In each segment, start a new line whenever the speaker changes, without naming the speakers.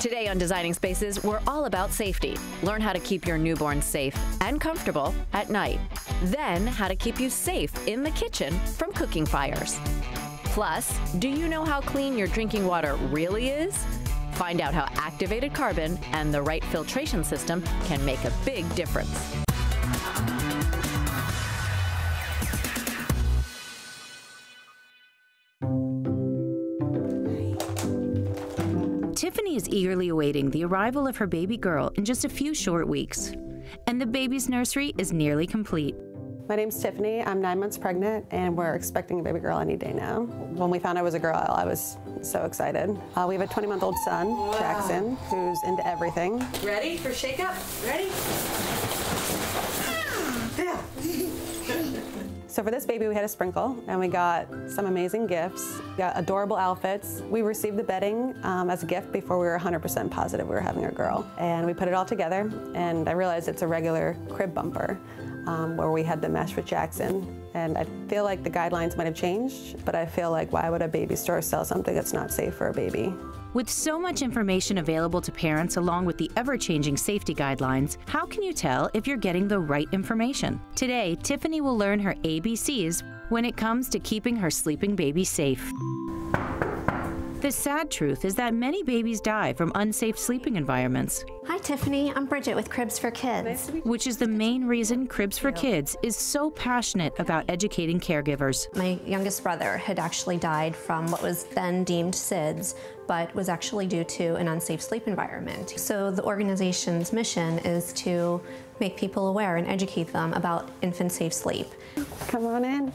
Today on Designing Spaces, we're all about safety. Learn how to keep your newborn safe and comfortable at night. Then, how to keep you safe in the kitchen from cooking fires. Plus, do you know how clean your drinking water really is? Find out how activated carbon and the right filtration system can make a big difference.
Tiffany is eagerly awaiting the arrival of her baby girl in just a few short weeks. And the baby's nursery is nearly complete.
My name's Tiffany. I'm 9 months pregnant, and we're expecting a baby girl any day now. When we found I was a girl, I was so excited. We have a 20-month-old son, wow, Jackson, who's into everything.
Ready for shake-up? Ready?
Yeah. So for this baby, we had a sprinkle, and we got some amazing gifts. We got adorable outfits. We received the bedding as a gift before we were 100% positive we were having a girl. And we put it all together, and I realized it's a regular crib bumper where we had the mesh with Jackson. And I feel like the guidelines might have changed, but I feel like why would a baby store sell something that's not safe for a baby?
With so much information available to parents along with the ever-changing safety guidelines, how can you tell if you're getting the right information? Today, Tiffany will learn her ABCs when it comes to keeping her sleeping baby safe. The sad truth is that many babies die from unsafe sleeping environments.
Hi Tiffany, I'm Bridget with Cribs for Kids.
Which is the main reason Cribs for Kids is so passionate about educating caregivers.
My youngest brother had actually died from what was then deemed SIDS, but was actually due to an unsafe sleep environment. So the organization's mission is to make people aware and educate them about infant safe sleep.
Come on in.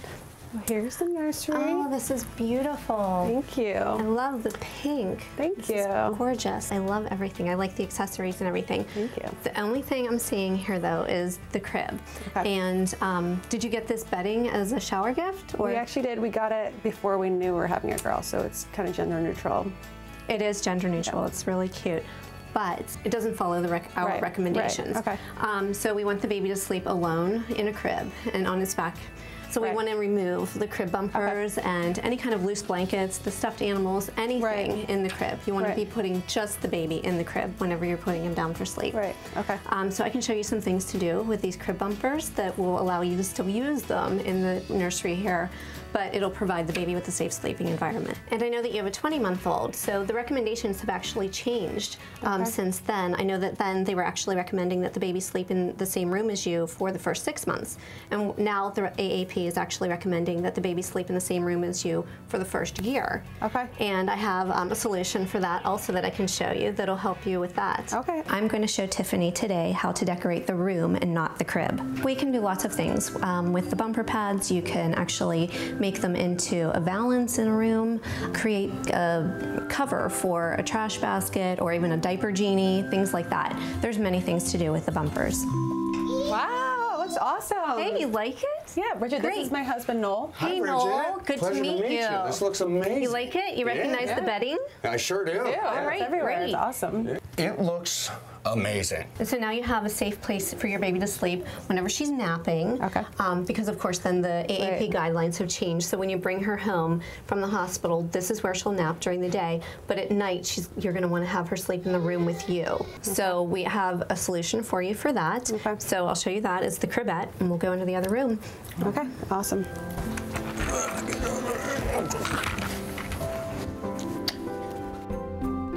Here's the nursery.
Oh, this is beautiful.
Thank you.
I love the pink.
Thank you.
It's gorgeous. I love everything. I like the accessories and everything.
Thank you.
The only thing I'm seeing here, though, is the crib.
Okay.
And did you get this bedding as a shower gift? Or?
We actually did. We got it before we knew we were having a girl, so it's kind of gender neutral.
It is gender neutral.
Yeah.
It's really cute. But it doesn't follow our recommendations.
Right. Okay.
So we want the baby to sleep alone in a crib and on his back. So we want to remove the crib bumpers and any kind of loose blankets, the stuffed animals, anything in the crib. You want to be putting just the baby in the crib whenever you're putting him down for sleep.
Right, okay.
So I can show you some things to do with these crib bumpers that will allow you to still use them in the nursery here, but it'll provide the baby with a safe sleeping environment. And I know that you have a 20-month-old, so the recommendations have actually changed since then. I know that then they were actually recommending that the baby sleep in the same room as you for the first 6 months. And now the AAP is actually recommending that the baby sleep in the same room as you for the first year.
Okay.
And I have a solution for that also that I can show you that'll help you with that.
Okay.
I'm going to show Tiffany today how to decorate the room and not the crib. We can do lots of things. With the bumper pads, you can actually make them into a valance in a room, create a cover for a trash basket or even a diaper genie, things like that. There's many things to do with the bumpers.
Wow, that's awesome.
Hey, you like it?
Yeah, Bridget, this is my husband, Noel.
Hey, Noel. Good to meet you.
This looks amazing.
You like it? You recognize the bedding?
I sure do.
Yeah,
all right,
it's everywhere.
great.
It's awesome.
It looks amazing.
And so now you have a safe place for your baby to sleep whenever she's napping.
Okay.
Because of course then the AAP guidelines have changed. So when you bring her home from the hospital, this is where she'll nap during the day. But at night, you're going to want to have her sleep in the room with you. Okay. So we have a solution for you for that. Okay. So I'll show you that. It's the Cribette, and we'll go into the other room.
Okay. Awesome.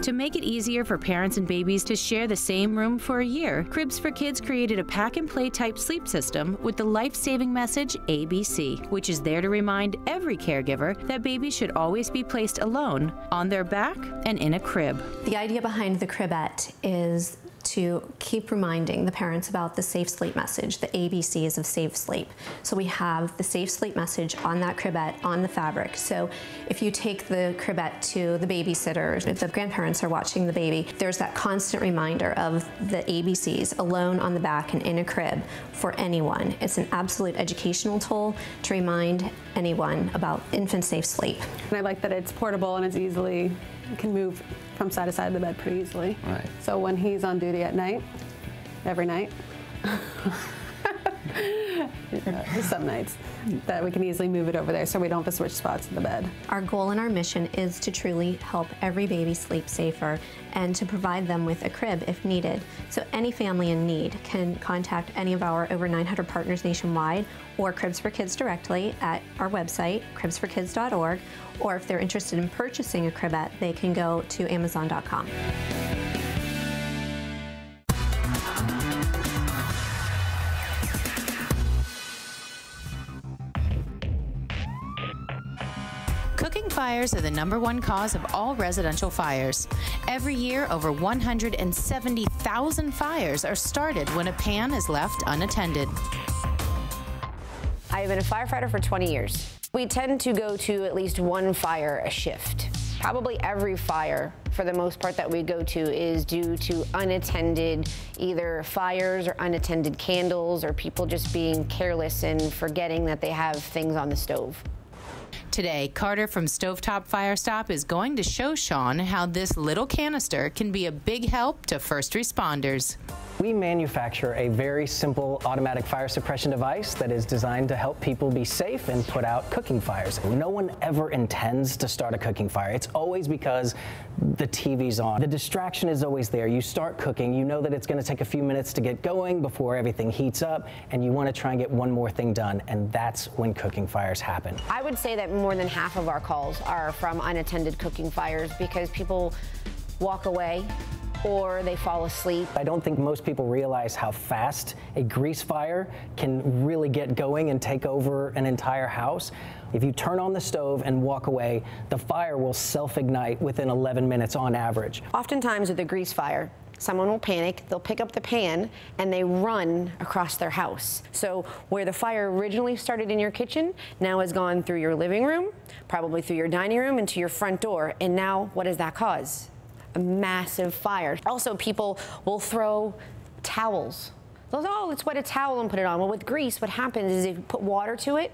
To make it easier for parents and babies to share the same room for a year, Cribs for Kids created a pack-and-play type sleep system with the life-saving message ABC, which is there to remind every caregiver that babies should always be placed alone, on their back, and in a crib.
The idea behind the Cribette is to keep reminding the parents about the safe sleep message, the ABCs of safe sleep. So we have the safe sleep message on that Cribette, on the fabric. So if you take the Cribette to the babysitter, if the grandparents are watching the baby, there's that constant reminder of the ABCs, alone on the back and in a crib, for anyone. It's an absolute educational tool to remind anyone about infant safe sleep.
And I like that it's portable and it's easily, can move from side to side of the bed pretty easily.
Right.
So when he's on duty at night, every night, some nights, that we can easily move it over there so we don't have to switch spots in the bed.
Our goal and our mission is to truly help every baby sleep safer and to provide them with a crib if needed. So any family in need can contact any of our over 900 partners nationwide or Cribs for Kids directly at our website, cribsforkids.org, or if they're interested in purchasing a Cribette, they can go to Amazon.com.
Cooking fires are the #1 cause of all residential fires. Every year, over 170,000 fires are started when a pan is left unattended.
I've been a firefighter for 20 years. We tend to go to at least one fire a shift. Probably every fire, for the most part, that we go to is due to unattended either fires or unattended candles or people just being careless and forgetting that they have things on the stove.
Today, Carter from StoveTop FireStop is going to show Sean how this little canister can be a big help to first responders.
We manufacture a very simple automatic fire suppression device that is designed to help people be safe and put out cooking fires. No one ever intends to start a cooking fire. It's always because the TV's on. The distraction is always there. You start cooking, you know that it's going to take a few minutes to get going before everything heats up, and you want to try and get one more thing done, and that's when cooking fires happen.
I would say that more than half of our calls are from unattended cooking fires because people walk away or they fall asleep.
I don't think most people realize how fast a grease fire can really get going and take over an entire house. If you turn on the stove and walk away, the fire will self-ignite within 11 minutes on average.
Oftentimes with a grease fire, someone will panic, they'll pick up the pan, and they run across their house. So where the fire originally started in your kitchen now has gone through your living room, probably through your dining room, and to your front door. And now what does that cause? A massive fire. Also, people will throw towels. They'll say, oh, let's wet a towel and put it on. Well, with grease, what happens is if you put water to it,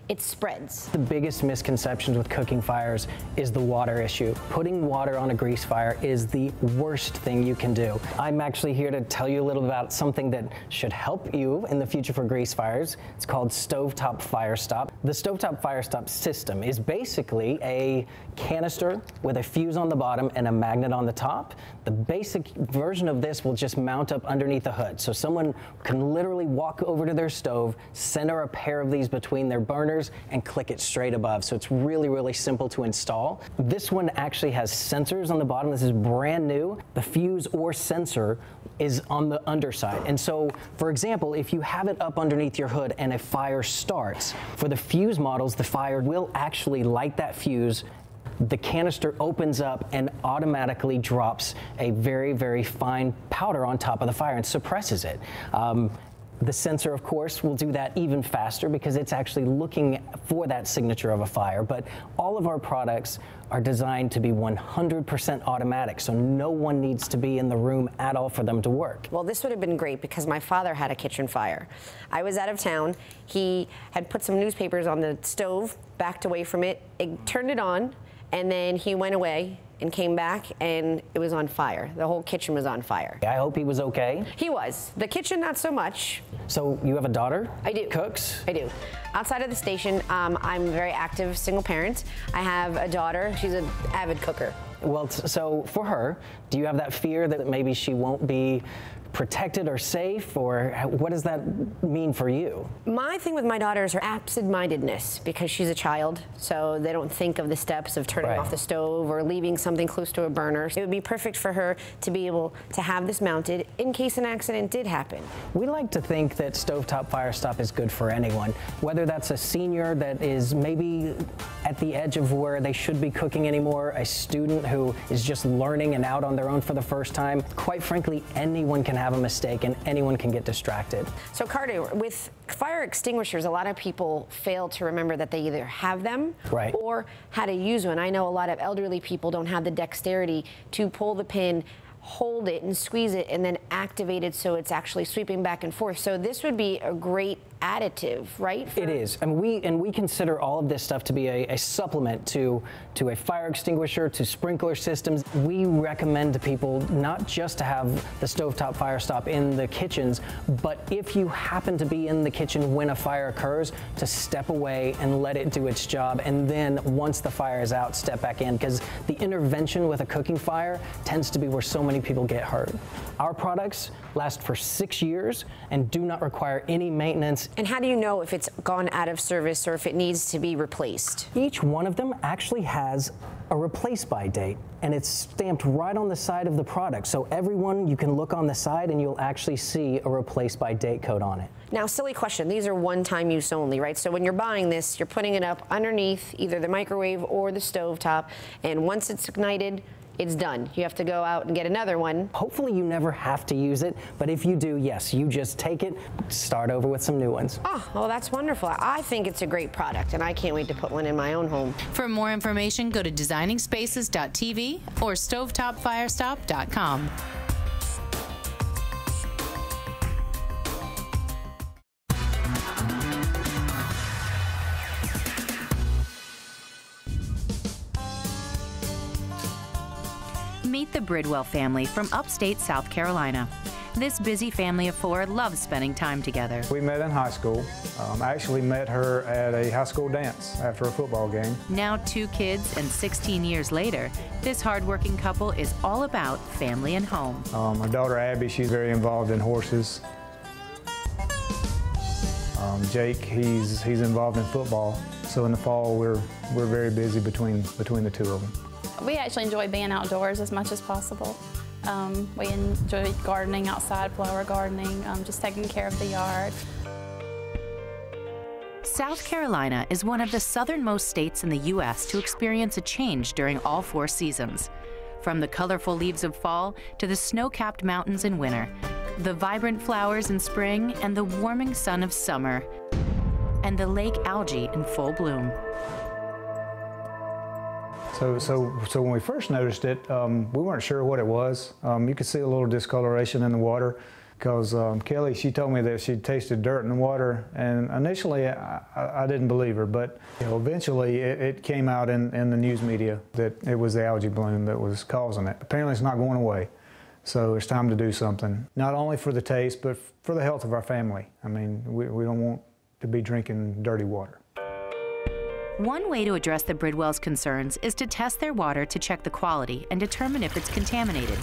it spreads.
The biggest misconceptions with cooking fires is the water issue. Putting water on a grease fire is the worst thing you can do. I'm actually here to tell you a little about something that should help you in the future for grease fires. It's called StoveTop FireStop. The StoveTop FireStop system is basically a canister with a fuse on the bottom and a magnet on the top. The basic version of this will just mount up underneath the hood. So someone can literally walk over to their stove, center a pair of these between their burners, and click it straight above. So it's really, really simple to install. This one actually has sensors on the bottom. This is brand new. The fuse or sensor is on the underside. And so, for example, if you have it up underneath your hood and a fire starts, for the fuse models, the fire will actually light that fuse. The canister opens up and automatically drops a very, very fine powder on top of the fire and suppresses it. The sensor, of course, will do that even faster because it's actually looking for that signature of a fire. But all of our products are designed to be 100% automatic, so no one needs to be in the room at all for them to work.
Well, this would have been great because my father had a kitchen fire. I was out of town. He had put some newspapers on the stove, backed away from it, turned it on, and then he went away and came back, and it was on fire. The whole kitchen was on fire.
I hope he was okay.
He was. The kitchen, not so much.
So you have a daughter?
I do.
Cooks?
I do. Outside of the station, I'm a very active single parent. I have a daughter. She's an avid cooker.
Well, so for her, do you have that fear that maybe she won't be protected or safe, or what does that mean for you?
My thing with my daughter is her absent-mindedness because she's a child, so they don't think of the steps of turning off the stove or leaving something close to a burner. It would be perfect for her to be able to have this mounted in case an accident did happen.
We like to think that StoveTop FireStop is good for anyone, whether that's a senior that is maybe at the edge of where they should be cooking anymore, a student who is just learning and out on their own for the first time. Quite frankly, anyone can have a mistake and anyone can get distracted.
So Carter, with fire extinguishers, a lot of people fail to remember that they either have them or how to use one. I know a lot of elderly people don't have the dexterity to pull the pin, hold it and squeeze it and then activate it so it's actually sweeping back and forth. So this would be a great additive, right?
It is, and we consider all of this stuff to be a supplement to a fire extinguisher, to sprinkler systems. We recommend to people not just to have the StoveTop FireStop in the kitchens, but if you happen to be in the kitchen when a fire occurs, to step away and let it do its job, and then once the fire is out, step back in, because the intervention with a cooking fire tends to be where so many people get hurt. Our products last for 6 years and do not require any maintenance.
And how do you know if it's gone out of service or if it needs to be replaced?
Each one of them actually has a replace by date, and it's stamped right on the side of the product. So everyone, you can look on the side and you'll actually see a replace by date code on it.
Now, silly question, these are one-time use only, right? So when you're buying this, you're putting it up underneath either the microwave or the stovetop, and once it's ignited, it's done. You have to go out and get another one.
Hopefully you never have to use it, but if you do, yes, you just take it, start over with some new ones.
Oh, well, that's wonderful. I think it's a great product, and I can't wait to put one in my own home.
For more information, go to designingspaces.tv or stovetopfirestop.com. Meet the Bridwell family from upstate South Carolina. This busy family of four loves spending time together.
We met in high school. I actually met her at a high school dance after a football game.
Now 2 kids and 16 years later, this hardworking couple is all about family and home.
My daughter Abby, she's very involved in horses. Jake, he's involved in football. So in the fall, we're very busy between the two of them.
We actually enjoy being outdoors as much as possible. We enjoy gardening outside, flower gardening, just taking care of the yard.
South Carolina is one of the southernmost states in the U.S. to experience a change during all 4 seasons. From the colorful leaves of fall to the snow-capped mountains in winter, the vibrant flowers in spring and the warming sun of summer, and the lake algae in full bloom.
So when we first noticed it, we weren't sure what it was. You could see a little discoloration in the water because Kelly, she told me that she'd tasted dirt in the water, and initially I didn't believe her, but eventually it came out in the news media that it was the algae bloom that was causing it. Apparently it's not going away, so it's time to do something, not only for the taste, but for the health of our family. I mean, we don't want to be drinking dirty water.
One way to address the Bridwell's concerns is to test their water to check the quality and determine if it's contaminated.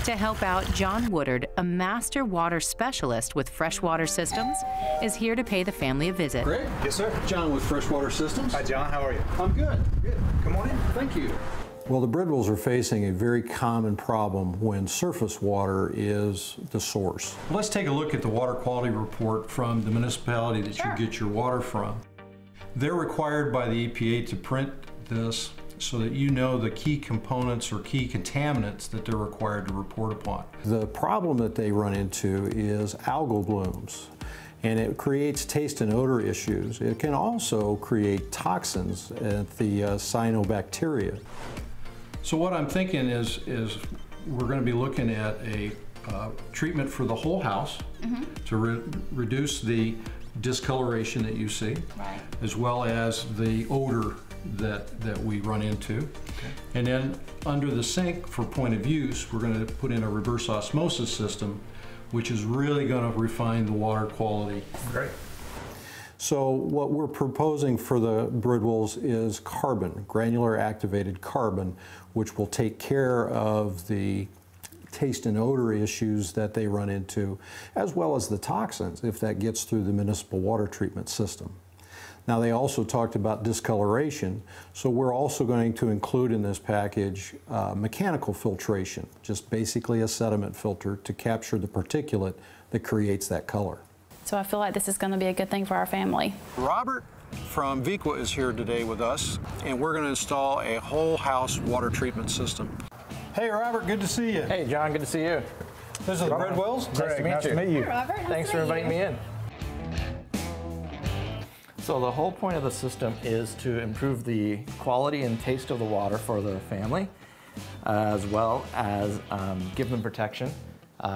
To help out, John Woodard, a master water specialist with Freshwater Systems, is here to pay the family a visit.
Great. Yes, sir. John with Freshwater Systems.
Hi, John. How are you?
I'm good.
Good. Come on in.
Thank you.
Well, the Bridwells are facing a very common problem when surface water is the source.
Let's take a look at the water quality report from the municipality that you get your water from. They're required by the EPA to print this so that you know the key components or key contaminants that they're required to report upon.
The problem that they run into is algal blooms, and it creates taste and odor issues. It can also create toxins at the cyanobacteria.
So what I'm thinking is we're going to be looking at a treatment for the whole house to reduce the discoloration that you see, as well as the odor that we run into. Okay. And then under the sink for point of use, we're going to put in a reverse osmosis system, which is really going to refine the water quality.
Great.
So what we're proposing for the Bridwells is carbon, granular activated carbon, which will take care of the taste and odor issues that they run into, as well as the toxins if that gets through the municipal water treatment system. Now, they also talked about discoloration, so we're also going to include in this package mechanical filtration, just basically a sediment filter to capture the particulate that creates that color.
So I feel like this is going to be a good thing for our family.
Robert from Viqua is here today with us, and we're going to install a whole house water treatment system.
Hey, Robert, good to see you.
Hey, John, good to see you.
This is the Bridwells.
Nice to meet you.
Hey, Robert.
Thanks for inviting me in.
So the whole point of the system is to improve the quality and taste of the water for the family, as well as give them protection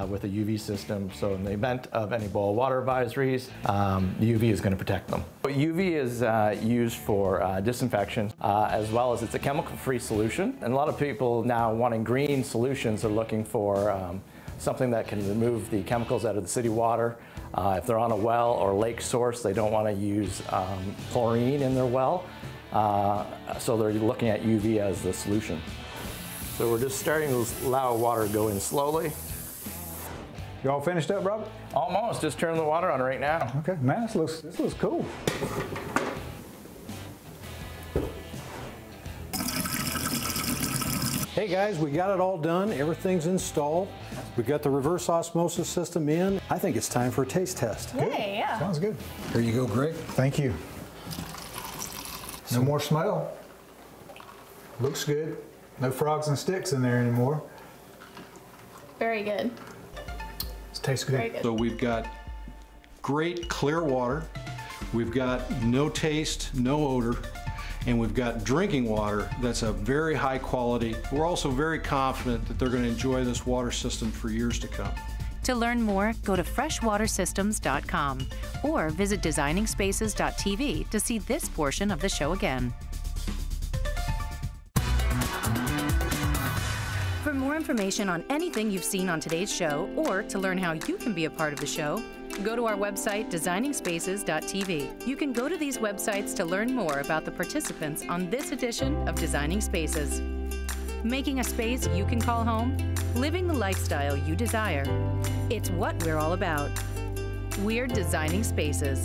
with a UV system. So in the event of any boil water advisories, UV is going to protect them. UV is used for disinfection as well as it's a chemical-free solution. And a lot of people now wanting green solutions are looking for something that can remove the chemicals out of the city water. If they're on a well or lake source, they don't want to use chlorine in their well. So they're looking at UV as the solution. So we're just starting to allow water to go in slowly.
You all finished up, Robert?
Almost, just turning the water on right now.
Okay, man, this looks cool.
Hey guys, we got it all done. Everything's installed. We got the reverse osmosis system in. I think it's time for a taste test.
Yay, yeah.
Sounds good.
Here you go, Greg.
Thank you. No more smell. Looks good. No frogs and sticks in there anymore.
Very good.
This tastes good.
Very good.
So we've got great clear water. We've got no taste, no odor. And we've got drinking water that's a very high quality. We're also very confident that they're going to enjoy this water system for years to come.
To learn more, go to freshwatersystems.com or visit designingspaces.tv to see this portion of the show again. For more information on anything you've seen on today's show or to learn how you can be a part of the show, go to our website, designingspaces.tv. You can go to these websites to learn more about the participants on this edition of Designing Spaces. Making a space you can call home, living the lifestyle you desire. It's what we're all about. We're Designing Spaces.